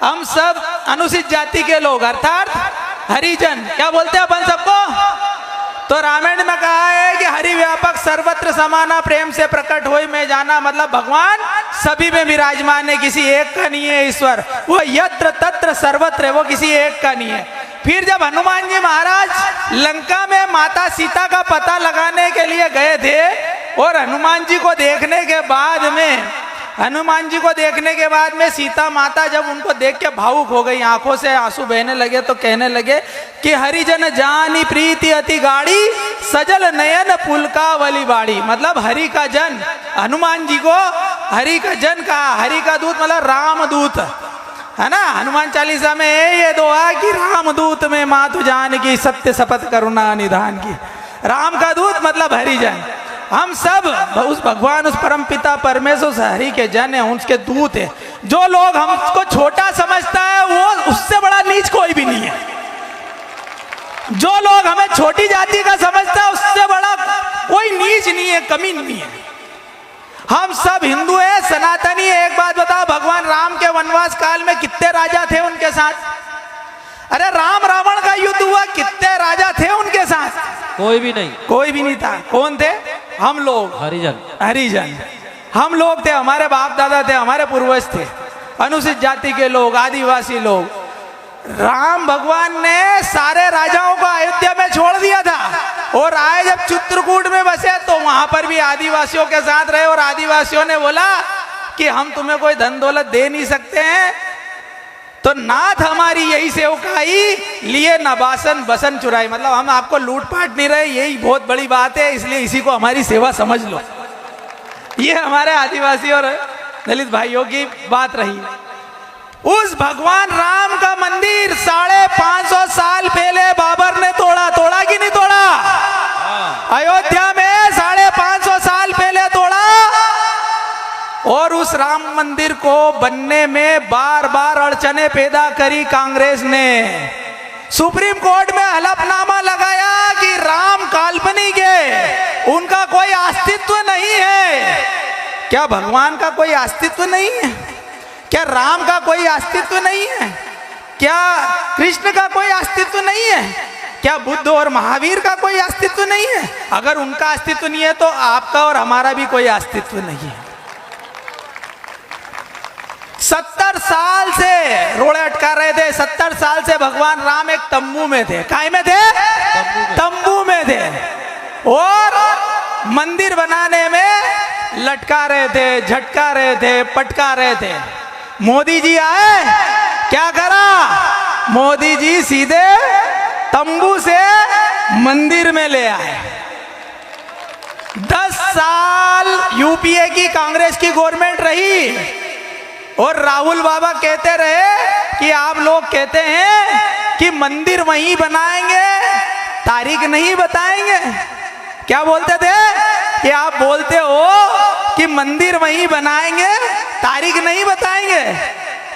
हम सब अनुसूचित जाति के लोग अर्थात हरिजन, क्या बोलते हैं अपन सबको? तो रामायण में कहा है कि हरि व्यापक सर्वत्र समाना प्रेम से प्रकट होई में जाना, मतलब भगवान सभी में विराजमान है, किसी एक का नहीं है ईश्वर। वो यत्र तत्र सर्वत्र है, वो किसी एक का नहीं है। फिर जब हनुमान जी महाराज लंका में माता सीता का पता लगाने के लिए गए थे और हनुमान जी को देखने के बाद में सीता माता जब उनको देख के भावुक हो गई, आंखों से आंसू बहने लगे, तो कहने लगे कि हरिजन जानी प्रीति अति गाड़ी सजल नयन पुलकावली बाड़ी। मतलब हरि का जन, हनुमान जी को हरि का जन कहा। हरि का दूत मतलब रामदूत है ना। हनुमान चालीसा में ये दुआ कि रामदूत में मातु जान की सत्य शपथ करुणा निधान की। राम का दूत मतलब हरिजन। हम सब उस भगवान, उस परम पिता परमेश्वर उस हरि के जन है, उसके दूत है। जो लोग हमको छोटा समझता है वो उससे बड़ा नीच कोई भी नहीं है। जो लोग हमें छोटी जाति का समझता है उससे बड़ा कोई नीच नहीं है, कमी नहीं है। हम सब हिंदू है, सनातनी है। एक बात बताओ, भगवान राम के वनवास काल में कितने राजा थे उनके साथ? अरे राम रावण का युद्ध हुआ, कितने राजा थे उनके साथ? कोई भी नहीं, कोई भी नहीं था। कौन थे? हम लोग, हरिजन। हम लोग थे, हमारे बाप दादा थे, हमारे पूर्वज थे, अनुसूचित जाति के लोग, आदिवासी लोग। राम भगवान ने सारे राजाओं को अयोध्या में छोड़ दिया था और आए जब चित्रकूट में बसे तो वहां पर भी आदिवासियों के साथ रहे। और आदिवासियों ने बोला कि हम तुम्हें कोई धन दौलत दे नहीं सकते हैं, तो नाथ हमारी यही सेवकाई लिए नबासन बसन चुराई। मतलब हम आपको लूट पाट नहीं रहे, यही बहुत बड़ी बात है, इसलिए इसी को हमारी सेवा समझ लो। ये हमारे आदिवासी और दलित भाइयों की बात रही। उस भगवान राम का मंदिर 550 साल पहले बाबर ने तोड़ा कि नहीं तोड़ा? अयोध्या में 550 साल पहले तोड़ा। और उस राम मंदिर को बनने में बार बार अड़चने पैदा करी कांग्रेस ने। सुप्रीम कोर्ट में हलफनामा लगाया कि राम काल्पनिक है, उनका कोई अस्तित्व नहीं है। क्या भगवान का कोई अस्तित्व नहीं है? क्या राम का कोई अस्तित्व नहीं है? क्या कृष्ण का कोई अस्तित्व नहीं है? क्या बुद्ध और महावीर का कोई अस्तित्व नहीं है? अगर उनका अस्तित्व नहीं है तो आपका और हमारा भी कोई अस्तित्व नहीं है। 70 साल से रोड़े अटका रहे थे। 70 साल से भगवान राम एक तंबू में थे। काय में थे? तंबू में थे। और मंदिर बनाने में लटका रहे थे, झटका रहे थे, पटका रहे थे। मोदी जी आए, क्या करा? मोदी जी सीधे तंबू से मंदिर में ले आए। 10 साल यूपीए की कांग्रेस की गवर्नमेंट रही और राहुल बाबा कहते रहे कि आप लोग कहते हैं कि मंदिर वहीं बनाएंगे, तारीख नहीं बताएंगे। क्या बोलते थे कि आप बोलते हो कि मंदिर वहीं बनाएंगे, तारीख नहीं बताएंगे।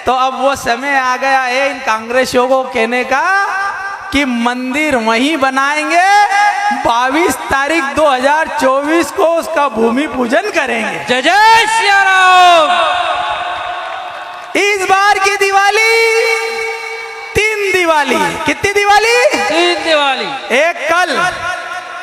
तो अब वो समय आ गया है इन कांग्रेसियों को कहने का कि मंदिर वहीं बनाएंगे, 22 तारीख 2024 को उसका भूमि पूजन करेंगे। जय जय श्री राम। इस बार की दिवाली 3 दिवाली। कितनी दिवाली? 3 दिवाली। एक कल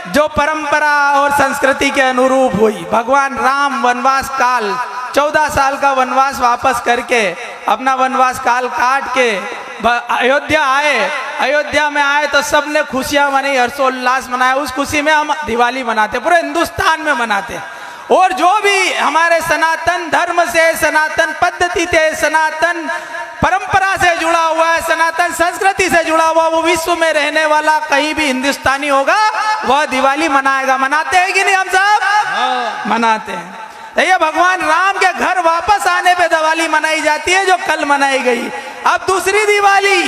जो परंपरा और संस्कृति के अनुरूप हुई। भगवान राम वनवास काल 14 साल का वनवास वापस करके अपना वनवास काल काट के अयोध्या आए। अयोध्या में आए तो सबने खुशियां मनाई, हर्षोल्लास मनाया। उस खुशी में हम दिवाली मनाते, पूरे हिंदुस्तान में मनाते। और जो भी हमारे सनातन धर्म से, सनातन पद्धति से, सनातन परंपरा से जुड़ा हुआ है, सनातन संस्कृति से जुड़ा हुआ, वो विश्व में रहने वाला कहीं भी हिंदुस्तानी होगा वह दिवाली मनाएगा। मनाते हैं कि नहीं हम सब? मनाते हैं। ये भगवान राम के घर वापस आने पे दिवाली मनाई जाती है, जो कल मनाई गई। अब दूसरी दिवाली